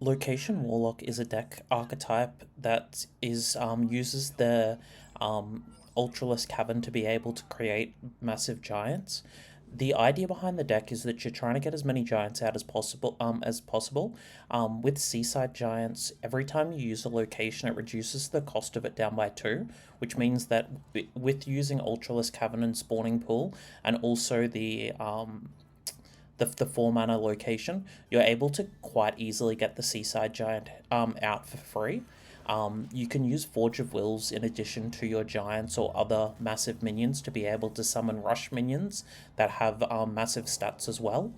Location Warlock is a deck archetype that is uses the ultralisk cavern to be able to create massive giants. The idea behind the deck is that you're trying to get as many giants out as possible. With seaside giants, every time you use a location, it reduces the cost of it down by two, which means that with using ultralisk cavern and spawning pool, and also the 4 mana location, you're able to quite easily get the seaside giant out for free. You can use Forge of Wills in addition to your giants or other massive minions to be able to summon rush minions that have massive stats as well.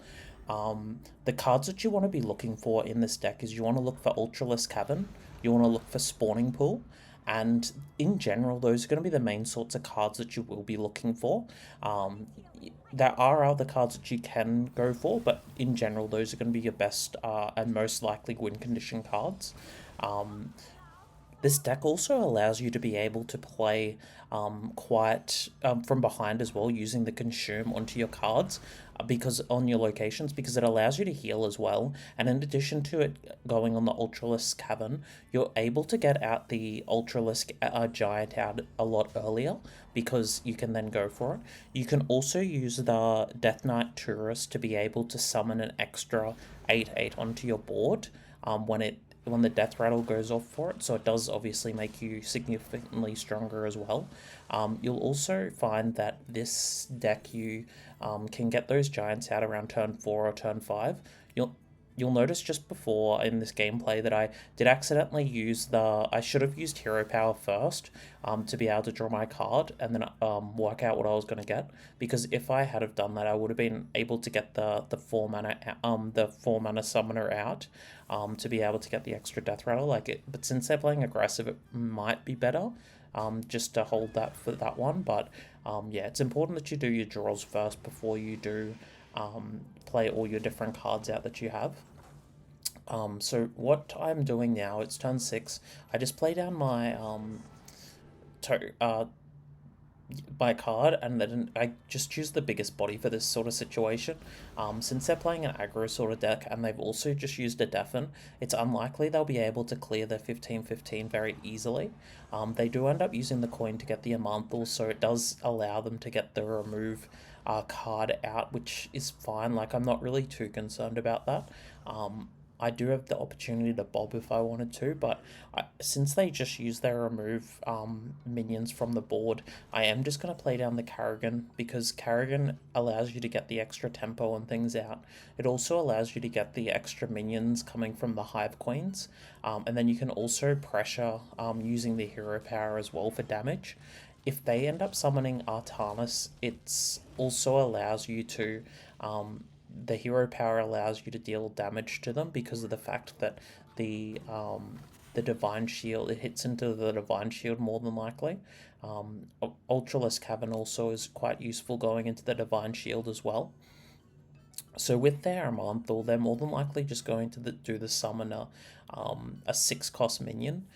The cards that you want to be looking for in this deck is you want to look for Ultralisk Cavern, you want to look for Spawning Pool, and in general, those are going to be the main sorts of cards that you will be looking for. There are other cards that you can go for, but in general, those are going to be your best and most likely win condition cards. Um, this deck also allows you to be able to play quite from behind as well, using the consume onto your cards because on your locations, because it allows you to heal as well. And in addition to it going on the Ultralisk Cavern, you're able to get out the Ultralisk Giant out a lot earlier because you can then go for it. You can also use the Death Knight Tourist to be able to summon an extra 8/8 onto your board when the death rattle goes off for it, so it does obviously make you significantly stronger as well. You'll also find that this deck you can get those giants out around turn 4 or turn 5. You'll notice just before in this gameplay that I did accidentally use I should have used hero power first to be able to draw my card and then work out what I was going to get, because if I had have done that I would have been able to get the 4 mana summoner out to be able to get the extra death rattle but since they're playing aggressive it might be better just to hold that for that one. But yeah, it's important that you do your draws first before you do play all your different cards out that you have. So what I'm doing now, it's turn 6. I just play down to, uh, my card, and then I just choose the biggest body for this sort of situation. Since they're playing an aggro sort of deck and they've also just used a deafen, it's unlikely they'll be able to clear their 15/15 very easily. They do end up using the coin to get the Amanthal, so it does allow them to get the remove card out, which is fine. Like, I'm not really too concerned about that. I do have the opportunity to bob if I wanted to, but since they just use their remove minions from the board, I am just going to play down the Carrigan because Carrigan allows you to get the extra tempo and things out. It also allows you to get the extra minions coming from the Hive Queens, and then you can also pressure using the hero power as well for damage. If they end up summoning Artanis, it also allows you to the hero power allows you to deal damage to them because of the fact that the divine shield, it hits into the divine shield more than likely. Ultralisk Cavern also is quite useful going into the divine shield as well. So with their Amanthal, they're more than likely just going to do the summoner a 6 cost minion.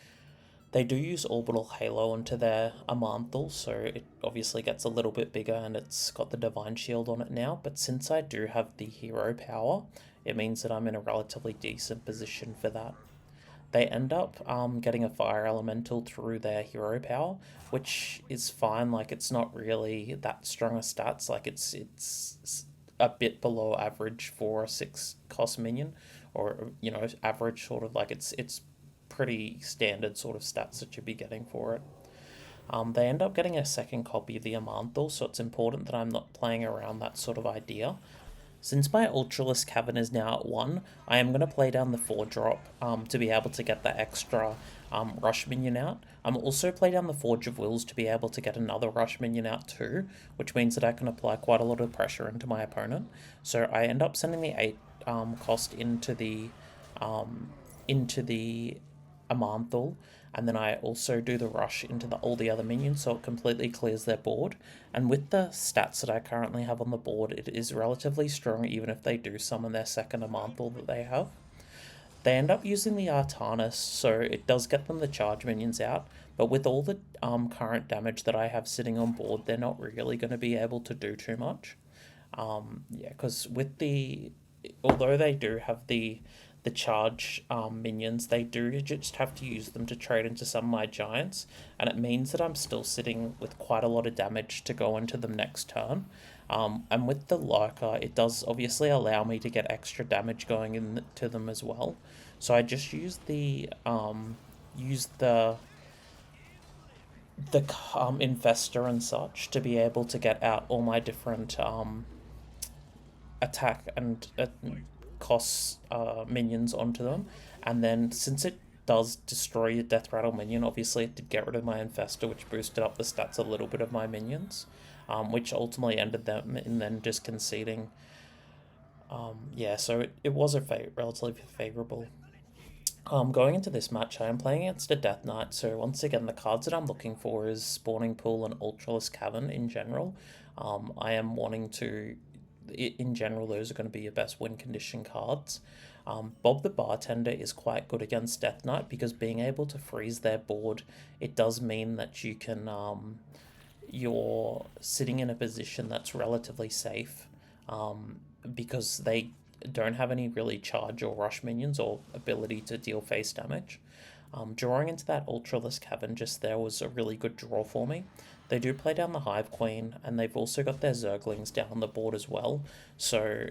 They do use Orbital Halo into their Amanthal, so it obviously gets a little bit bigger and it's got the Divine Shield on it now, but since I do have the hero power, it means that I'm in a relatively decent position for that. They end up getting a Fire Elemental through their hero power, which is fine. Like, it's not really that strong a stats. Like, it's a bit below average for a 6 cost minion, or average sort of, like, it's pretty standard sort of stats that you'd be getting for it. They end up getting a second copy of the Amanthal, so it's important that I'm not playing around that sort of idea. Since my Ultralisk Cavern is now at 1, I am going to play down the 4-drop to be able to get that extra rush minion out. I'm also play down the Forge of Wills to be able to get another rush minion out too, which means that I can apply quite a lot of pressure into my opponent. So I end up sending the 8 cost into the Amanthal, and then I also do the rush into all the other minions, so it completely clears their board. And with the stats that I currently have on the board, it is relatively strong even if they do summon their second Amanthal that they have. They end up using the Artanis, so it does get them the charge minions out, but with all the current damage that I have sitting on board, they're not really going to be able to do too much. Yeah, because although they do have the the charge minions, they do just have to use them to trade into some of my giants, and it means that I'm still sitting with quite a lot of damage to go into them next turn. And with the Lurker, it does obviously allow me to get extra damage going into them as well. So I just use the Infestor and such to be able to get out all my different attack and costs minions onto them. And then since it does destroy your Death Rattle minion, obviously it did get rid of my Infestor, which boosted up the stats a little bit of my minions, which ultimately ended them in then just conceding. Yeah, so it was a relatively favourable. Going into this match, I am playing against a Death Knight, so once again, the cards that I'm looking for is Spawning Pool and Ultralisk Cavern in general. I am wanting to, in general, those are going to be your best win condition cards. Bob the Bartender is quite good against Death Knight because being able to freeze their board, it does mean that you can, you're sitting in a position that's relatively safe, because they don't have any really charge or rush minions or ability to deal face damage. Drawing into that Ultralisk Cavern just there was a really good draw for me. They do play down the Hive Queen, and they've also got their Zerglings down the board as well, so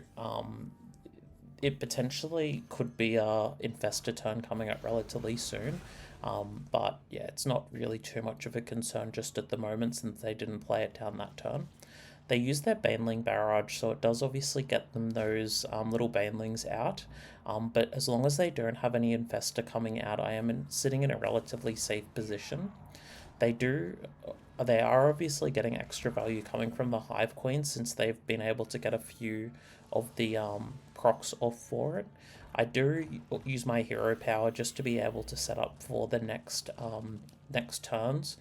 it potentially could be a Infestor turn coming up relatively soon. But yeah, it's not really too much of a concern just at the moment since they didn't play it down that turn. They use their Baneling Barrage, so it does obviously get them those little Banelings out. But as long as they don't have any Infestor coming out, I am sitting in a relatively safe position. They are obviously getting extra value coming from the Hive Queen since they've been able to get a few of the procs off for it. I do use my hero power just to be able to set up for the next turns,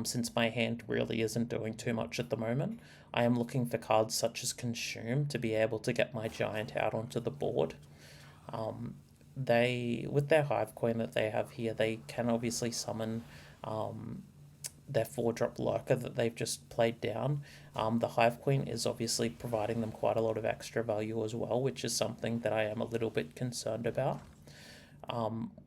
since my hand really isn't doing too much at the moment. I am looking for cards such as Consume to be able to get my giant out onto the board. With their Hive Queen that they have here, they can obviously summon their 4-drop Lurker that they've just played down. The Hive Queen is obviously providing them quite a lot of extra value as well, which is something that I am a little bit concerned about.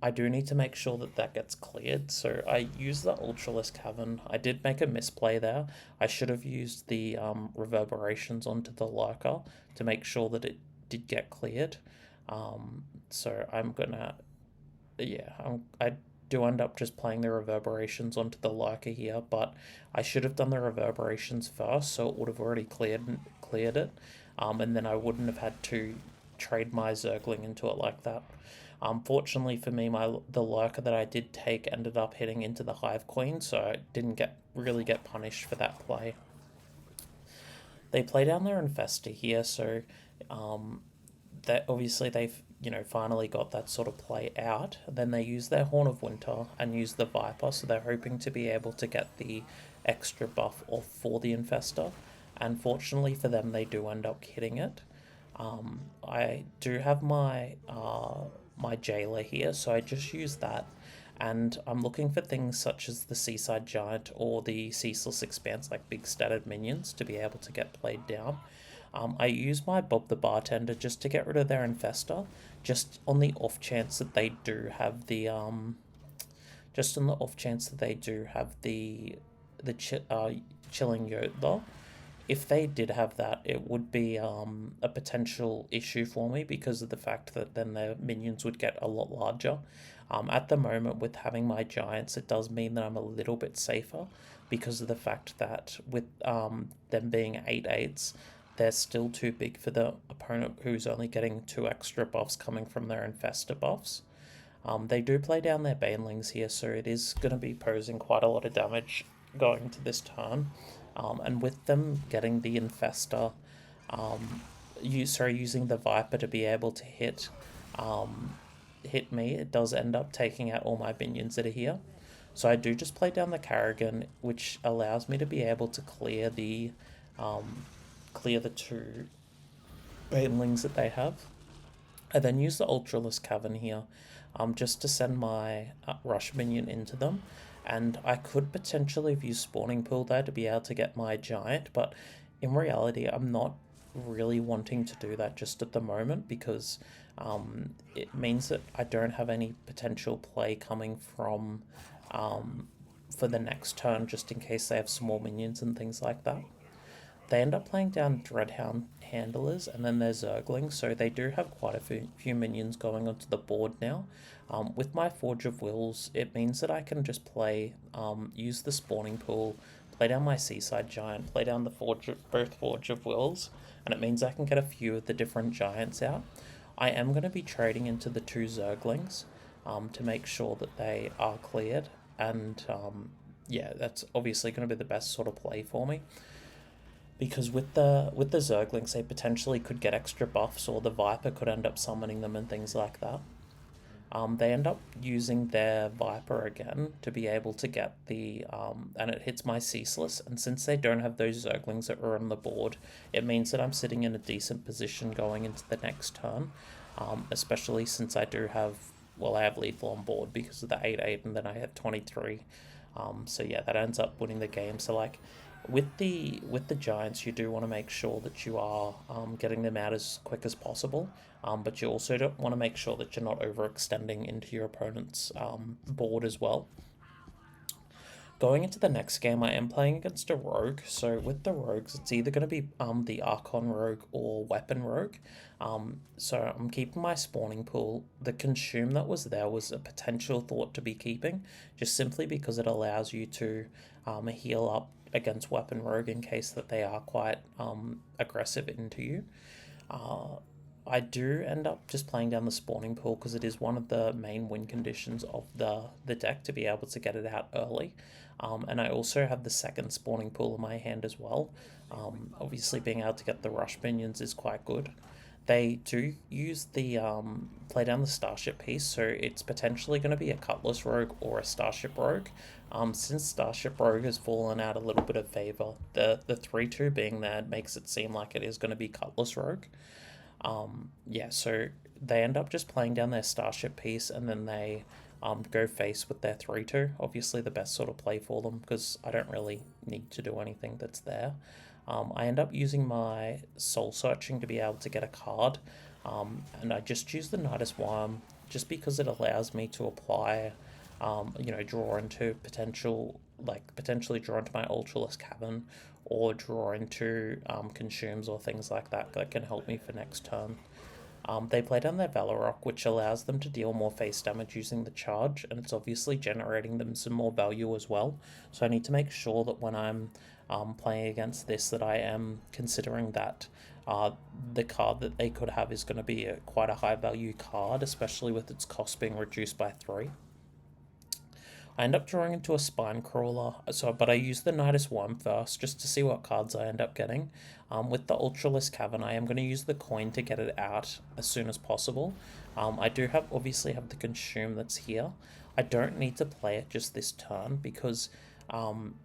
I do need to make sure that that gets cleared, so I use the Ultralisk Cavern. I did make a misplay there. I should have used the reverberations onto the Lurker to make sure that it did get cleared. So I'm gonna, yeah, I do end up just playing the reverberations onto the Lurker here, but I should have done the reverberations first, so it would have already cleared it, and then I wouldn't have had to trade my Zergling into it like that. Fortunately for me, the Lurker that I did take ended up hitting into the Hive Queen, so I didn't really get punished for that play. They play down their Infestor here, so that obviously they've finally got that sort of play out. Then they use their Horn of Winter and use the Viper, so they're hoping to be able to get the extra buff off for the Infestor, and fortunately for them, they do end up hitting it. I do have my my Jailer here, so I just use that, and I'm looking for things such as the Seaside Giant or the Ceaseless Expanse, like big statted minions, to be able to get played down. I use my Bob the Bartender just to get rid of their Infestor, just on the off chance that they do have the Chilling Yodler. If they did have that, it would be a potential issue for me because of the fact that then their minions would get a lot larger. At the moment, with having my giants, it does mean that I'm a little bit safer because of the fact that with them being 8/8s, they're still too big for the opponent who's only getting 2 extra buffs coming from their Infestor buffs. They do play down their Banelings here, so it is going to be posing quite a lot of damage going into this turn. And with them getting the Infestor, using the Viper to be able to hit me, it does end up taking out all my minions that are here. So I do just play down the Carrigan, which allows me to be able to clear the 2 Banelings that they have. I then use the Ultralisk Cavern here, just to send my Rush minion into them. And I could potentially have used Spawning Pool there to be able to get my Giant, but in reality, I'm not really wanting to do that just at the moment because it means that I don't have any potential play coming from for the next turn just in case they have small minions and things like that. They end up playing down Dreadhound Handlers and then their Zerglings, so they do have quite a few minions going onto the board now. With my Forge of Wills, it means that I can just play, use the spawning pool, play down my Seaside Giant, play down the both Forge of Wills, and it means I can get a few of the different giants out. I am going to be trading into the two Zerglings to make sure that they are cleared, and yeah, that's obviously going to be the best sort of play for me because with the Zerglings, they potentially could get extra buffs, or the Viper could end up summoning them and things like that. They end up using their Viper again to be able to get the and it hits my Ceaseless. And since they don't have those Zerglings that are on the board, it means that I'm sitting in a decent position going into the next turn. Especially since I do have, well, I have lethal on board because of the 8/8, and then I have 23. So yeah, that ends up winning the game. So like, with the giants, you do want to make sure that you are getting them out as quick as possible, but you also don't want to make sure that you're not overextending into your opponent's board as well. Going into the next game, I am playing against a rogue. So with the rogues, it's either going to be the Archon rogue or Weapon rogue. So I'm keeping my spawning pool. The consume that was there was a potential thought to be keeping, just simply because it allows you to heal up against Weapon rogue in case that they are quite aggressive into you. I do end up just playing down the spawning pool because it is one of the main win conditions of the deck to be able to get it out early. And I also have the second spawning pool in my hand as well. Obviously being able to get the rush minions is quite good. They do use the play down the starship piece, so it's potentially going to be a Cutlass Rogue or a Starship Rogue. Since Starship Rogue has fallen out a little bit of favor, the 3/2 being there makes it seem like it is going to be Cutlass Rogue. Yeah, so they end up just playing down their Starship piece, and then they go face with their 3/2. Obviously the best sort of play for them because I don't really need to do anything that's there. I end up using my Soul Searching to be able to get a card, and I just use the Nidus Worm just because it allows me to apply, draw into potentially draw into my Ultralisk Cavern, or draw into consumes or things like that that can help me for next turn. They play down their Valorok, which allows them to deal more face damage using the charge, and it's obviously generating them some more value as well. So I need to make sure that when I'm playing against this, that I am considering that the card that they could have is going to be quite a high value card, especially with its cost being reduced by 3. I end up drawing into a Spine Crawler, but I use the Nidus Worm first just to see what cards I end up getting. With the Ultralisk Cavern, I am going to use the coin to get it out as soon as possible. I do obviously have the Consume that's here. I don't need to play it just this turn because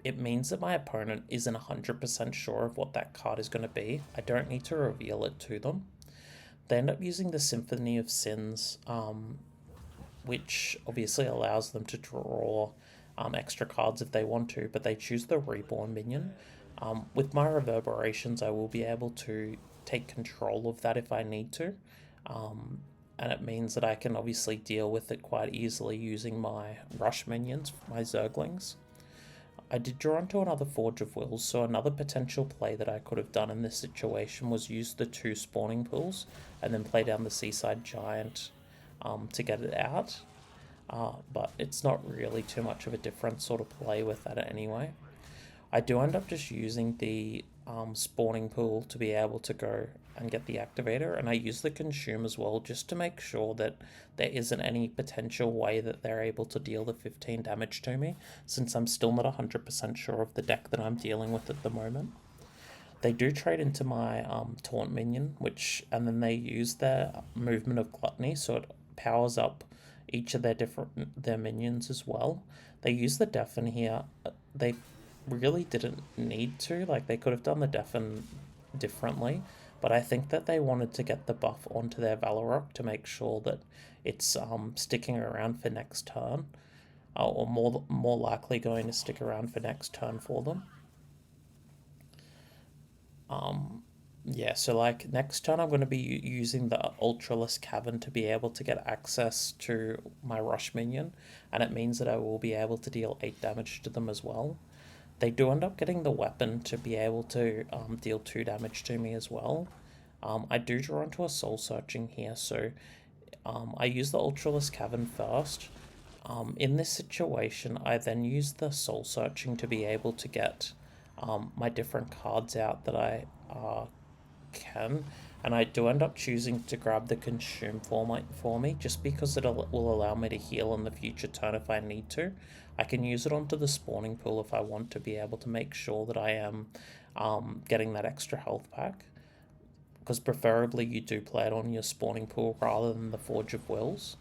it means that my opponent isn't 100% sure of what that card is going to be. I don't need to reveal it to them. They end up using the Symphony of Sins, which obviously allows them to draw extra cards if they want to, but they choose the Reborn minion. With my Reverberations, I will be able to take control of that if I need to, and it means that I can obviously deal with it quite easily using my Rush minions, my Zerglings. I did draw into another Forge of Wills, so another potential play that I could have done in this situation was use the 2 spawning pools and then play down the Seaside Giant to get it out, but it's not really too much of a different sort of play with that anyway. I do end up just using the spawning pool to be able to go and get the activator, and I use the consume as well just to make sure that there isn't any potential way that they're able to deal the 15 damage to me, since I'm still not 100% sure of the deck that I'm dealing with at the moment. They do trade into my Taunt minion, and then they use their movement of Gluttony, so it powers up each of their minions as well. They use the Deafen here. They really didn't need to. Like, they could have done the Deafen differently, but I think that they wanted to get the buff onto their Valorok to make sure that it's sticking around for next turn, or more likely going to stick around for next turn for them. Yeah, so like next turn I'm going to be using the ultralisk cavern to be able to get access to my rush minion, and it means that I will be able to deal 8 damage to them as well. They do end up getting the weapon to be able to deal 2 damage to me as well. I do draw into a soul searching here, so I use the ultralisk cavern first. In this situation, I then use the soul searching to be able to get my different cards out that I can, and I do end up choosing to grab the consume for me just because it will allow me to heal in the future turn if I need to. I can use it onto the spawning pool if I want to be able to make sure that I am getting that extra health pack, because preferably you do play it on your spawning pool rather than the Forge of Wills.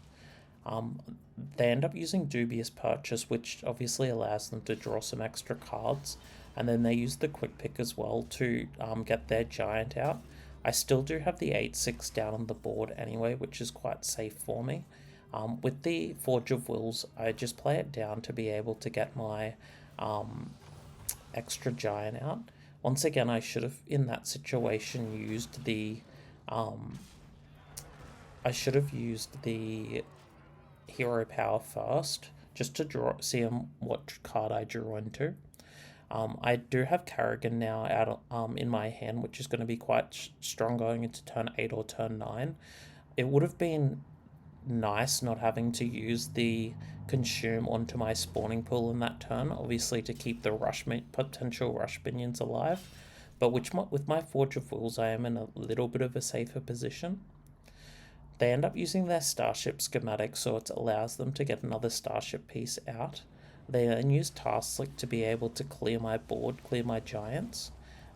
They end up using Dubious Purchase, which obviously allows them to draw some extra cards, and then they use the Quick Pick as well to get their Giant out. I still do have the 8/6 down on the board anyway, which is quite safe for me. With the Forge of Wills, I just play it down to be able to get my extra Giant out. Once again, I should have, in that situation, used the hero power first, just to see what card I drew into. I do have Karrigan now out in my hand, which is going to be quite strong going into turn 8 or turn 9. It would have been nice not having to use the consume onto my spawning pool in that turn, obviously to keep the potential rush minions alive. But with my Forge of Wills, I am in a little bit of a safer position. They end up using their starship schematic, so it allows them to get another starship piece out. They then use Tasklick to be able to clear my board, clear my giants.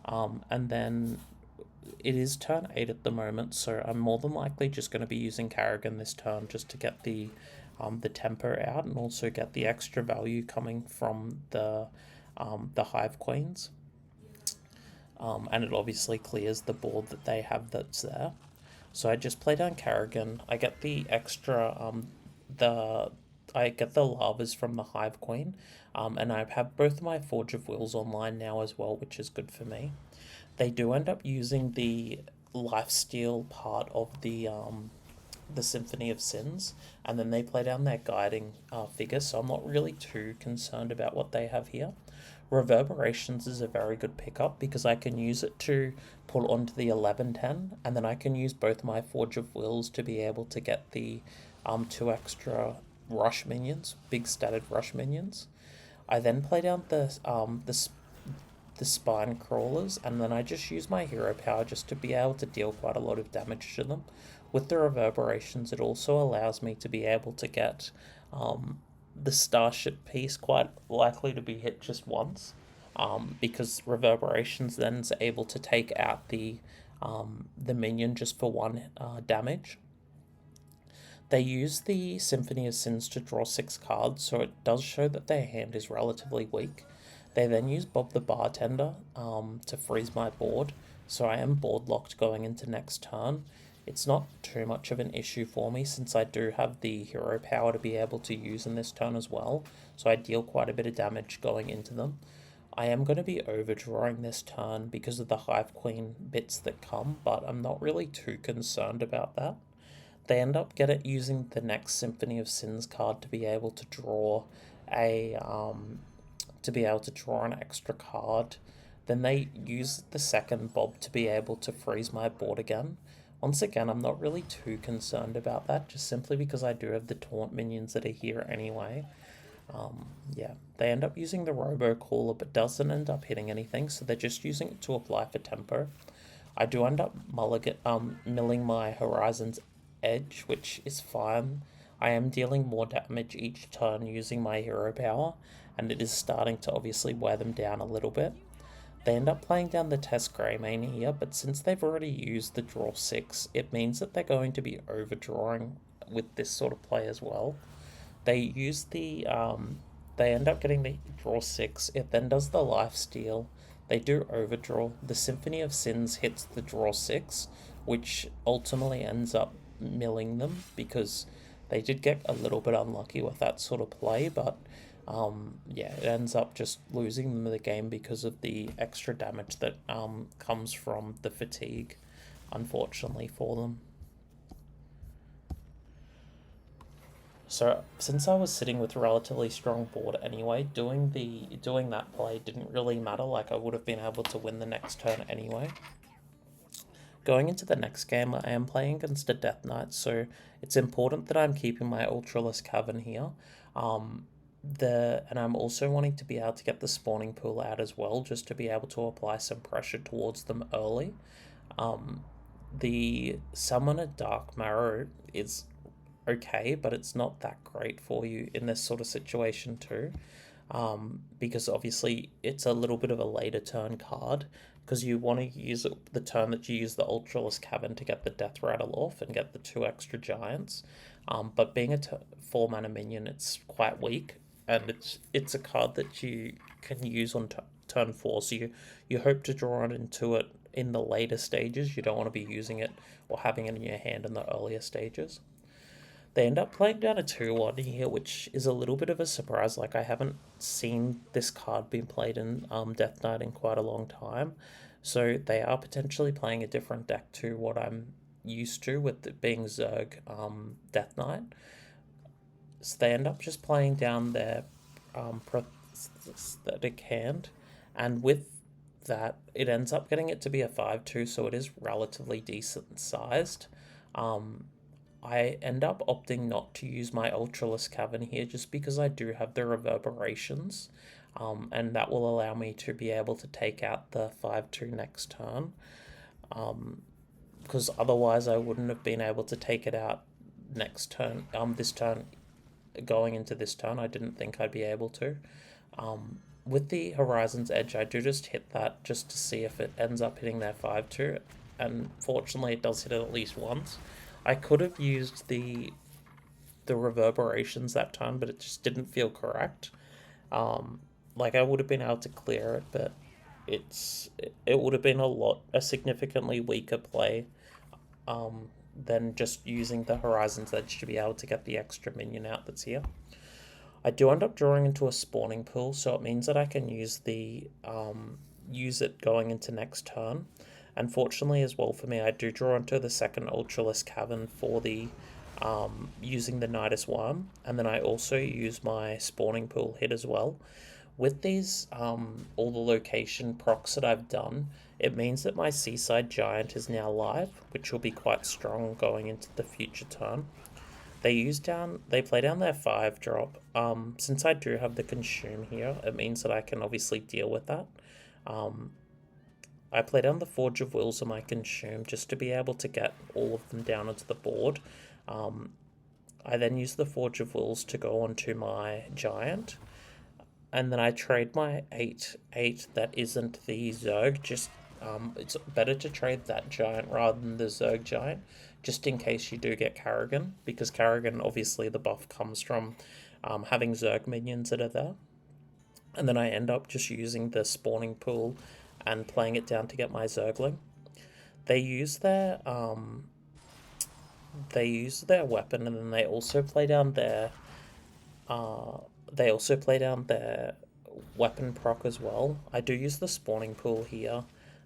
And then it is turn 8 at the moment, so I'm more than likely just going to be using Karrigan this turn just to get the temper out and also get the extra value coming from the Hive Queens. And it obviously clears the board that they have that's there. So I just play down Karrigan. I get the extra I get the lavas from the Hive Queen, and I have both my Forge of Wills online now as well, which is good for me. They do end up using the lifesteal part of the Symphony of Sins, and then they play down their guiding figure, so I'm not really too concerned about what they have here. Reverberations is a very good pickup because I can use it to pull onto the 11/10, and then I can use both my Forge of Wills to be able to get the 2 extra rush minions, big statted rush minions. I then play down the spine crawlers, and then I just use my hero power just to be able to deal quite a lot of damage to them. With the reverberations, it also allows me to be able to get the starship piece quite likely to be hit just once, because reverberations then is able to take out the minion just for 1 damage. They use the Symphony of Sins to draw 6 cards, so it does show that their hand is relatively weak. They then use Bob the Bartender to freeze my board, so I am board locked going into next turn. It's not too much of an issue for me since I do have the hero power to be able to use in this turn as well, so I deal quite a bit of damage going into them. I am going to be overdrawing this turn because of the Hive Queen bits that come, but I'm not really too concerned about that. They end up using the next Symphony of Sins card to be able to draw an extra card. Then they use the second Bob to be able to freeze my board again. Once again, I'm not really too concerned about that, just simply because I do have the taunt minions that are here anyway. Yeah, they end up using the Robo Cooler, but doesn't end up hitting anything, so they're just using it to apply for tempo. I do end up milling my Horizon's Edge, which is fine. I am dealing more damage each turn using my hero power, and it is starting to obviously wear them down a little bit. They end up playing down the Test Greymane here, but since they've already used the draw 6, it means that they're going to be overdrawing with this sort of play as well. They use they end up getting the draw 6, it then does the lifesteal. They do overdraw. The Symphony of Sins hits the draw 6, which ultimately ends up milling them because they did get a little bit unlucky with that sort of play, but Yeah, it ends up just losing them the game because of the extra damage that comes from the fatigue, unfortunately for them. So since I was sitting with a relatively strong board anyway, doing that play didn't really matter. Like I would have been able to win the next turn anyway. Going into the next game, I am playing against a Death Knight, so it's important that I'm keeping my ultralisk cavern here. And I'm also wanting to be able to get the spawning pool out as well, just to be able to apply some pressure towards them early. The Summoner Dark Marrow is okay, but it's not that great for you in this sort of situation too. Because obviously it's a little bit of a later turn card, because you want to use it the turn that you use the Ultralisk Cavern to get the Death Rattle off and get the 2 extra giants. But being a 4 mana minion, it's quite weak, and it's a card that you can use on turn 4, so you hope to draw it into it in the later stages. You don't want to be using it or having it in your hand in the earlier stages. They end up playing down a 2-1 here, which is a little bit of a surprise. Like, I haven't seen this card being played in Death Knight in quite a long time. So they are potentially playing a different deck to what I'm used to, with it being Zerg Death Knight. So they end up just playing down their prosthetic hand. And with that, it ends up getting it to be a 5-2, so it is relatively decent sized. I end up opting not to use my Ultralisk Cavern here, just because I do have the reverberations, and that will allow me to be able to take out the 5-2 next turn, because otherwise I wouldn't have been able to take it out next turn. This turn, going into this turn, I didn't think I'd be able to. With the Horizon's Edge, I do just hit that just to see if it ends up hitting their 5-2, and fortunately it does hit it at least once. I could have used the reverberations that time, but it just didn't feel correct. Like, I would have been able to clear it, but it would have been a significantly weaker play than just using the Horizon's Edge to be able to get the extra minion out that's here. I do end up drawing into a spawning pool, so it means that I can use it going into next turn. Unfortunately, as well for me, I do draw into the second Ultralisk Cavern for the using the Nidus Worm, and then I also use my spawning pool hit as well. With these, all the location procs that I've done, it means that my Seaside Giant is now live, which will be quite strong going into the future turn. They play down their 5-drop. Since I do have the Consume here, it means that I can obviously deal with that. I play down the Forge of Wills on my Consume just to be able to get all of them down onto the board. I then use the Forge of Wills to go onto my Giant, and then I trade my 8/8 that isn't the Zerg. It's better to trade that Giant rather than the Zerg Giant, just in case you do get Karrigan, because Karrigan, obviously the buff comes from having Zerg minions that are there. And then I end up just using the spawning pool and playing it down to get my Zergling. They use their weapon, and then they also play down their weapon proc as well. I do use the spawning pool here,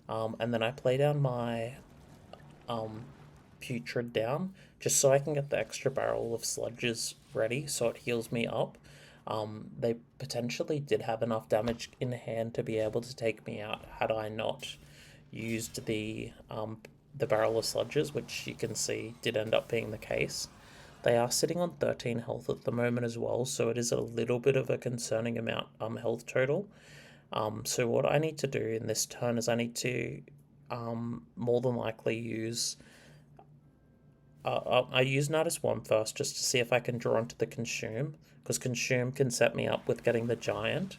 and then I play down my putrid down, just so I can get the extra barrel of sludges ready, so it heals me up. They potentially did have enough damage in hand to be able to take me out had I not used the barrel of sludges, which you can see did end up being the case. They are sitting on 13 health at the moment as well, so it is a little bit of a concerning amount health total. So what I need to do in this turn is I need to more than likely use... I use Nidus Worm first just to see if I can draw into the Consume, because Consume can set me up with getting the Giant.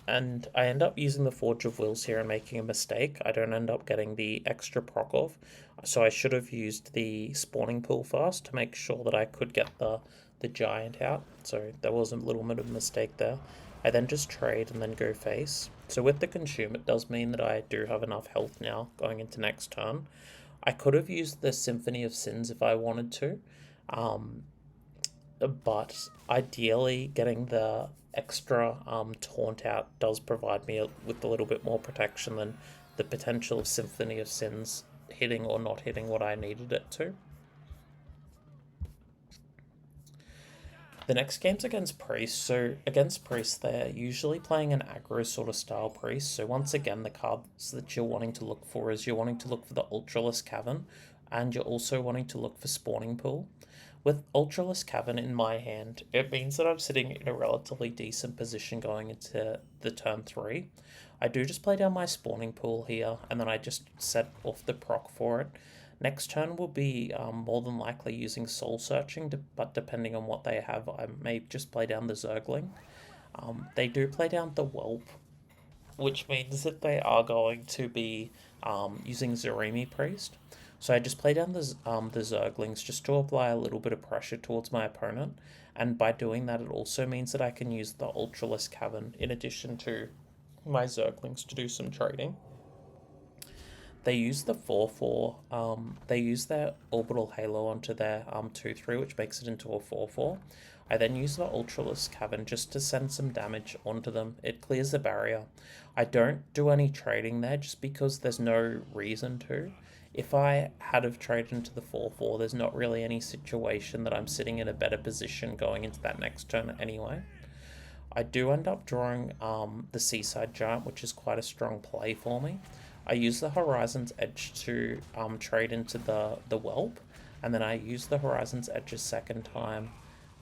And I end up using the Forge of Wills here and making a mistake. I don't end up getting the extra proc off, so I should have used the spawning pool first to make sure that I could get the Giant out. So there was a little bit of a mistake there. I then just trade and then go face. So with the Consume, it does mean that I do have enough health now going into next turn. I could have used the Symphony of Sins if I wanted to, but ideally getting the extra taunt out does provide me with a little bit more protection than the potential of Symphony of Sins hitting or not hitting what I needed it to. The next game's against Priest. So against Priest, they're usually playing an aggro sort of style Priest. So once again, the cards that you're wanting to look for is you're wanting to look for the Ultralisk Cavern, and you're also wanting to look for Spawning Pool. With Ultralisk Cavern in my hand, it means that I'm sitting in a relatively decent position going into the turn 3. I do just play down my Spawning Pool here, and then I just set off the proc for it. Next turn will be more than likely using Soul Searching, but depending on what they have, I may just play down the Zergling. They do play down the Whelp, which means that they are going to be using Zarimi Priest. So I just play down the Zerglings just to apply a little bit of pressure towards my opponent, and by doing that it also means that I can use the Ultralisk Cavern in addition to my Zerglings to do some trading. They use the 4/4, they use their Orbital Halo onto their 2/3, which makes it into a 4/4. I then use the Ultralisk Cavern just to send some damage onto them. It clears the barrier. I don't do any trading there just because there's no reason to. If I had have traded into the 4/4, there's not really any situation that I'm sitting in a better position going into that next turn anyway. I do end up drawing the Seaside Giant, which is quite a strong play for me. I use the Horizon's Edge to trade into the Whelp, and then I use the Horizon's Edge a second time.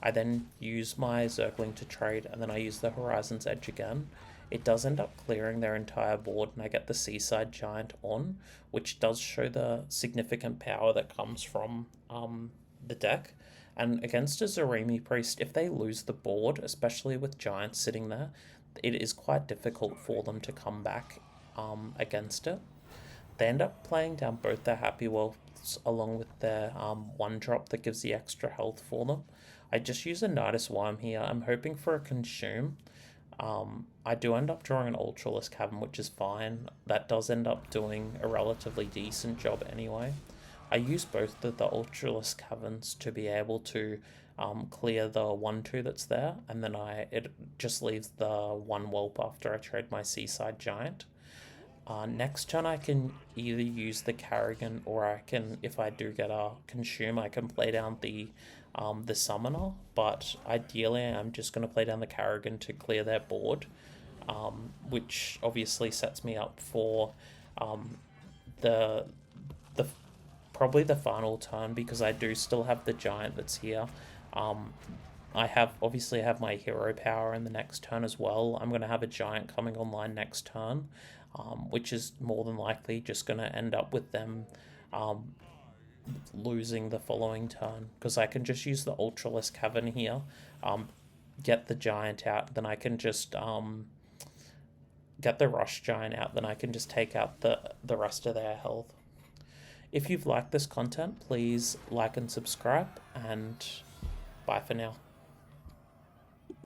I then use my Zergling to trade, and then I use the Horizon's Edge again. It does end up clearing their entire board, and I get the Seaside Giant on, which does show the significant power that comes from the deck. And against a Zarimi Priest, if they lose the board, especially with Giants sitting there, it is quite difficult for them to come back against it. They end up playing down both their Happy Whelps along with their 1-drop that gives the extra health for them. I just use a Nidus Worm here. I'm hoping for a Consume. I do end up drawing an Ultralisk Cavern, which is fine. That does end up doing a relatively decent job anyway. I use both the Ultralisk Caverns to be able to clear the 1/2 that's there, and then it just leaves the 1 Whelp after I trade my Seaside Giant. Next turn I can either use the Carrigan, or I can, if I do get a Consume, I can play down the Summoner, but ideally I'm just going to play down the Carrigan to clear their board, which obviously sets me up for the probably the final turn, because I do still have the Giant that's here. I obviously have my hero power in the next turn as well. I'm going to have a Giant coming online next turn, which is more than likely just going to end up with them losing the following turn, because I can just use the Ultralisk Cavern here, get the Giant out, then I can just get the Rush Giant out, then I can just take out the rest of their health. If you've liked this content, please like and subscribe, and bye for now.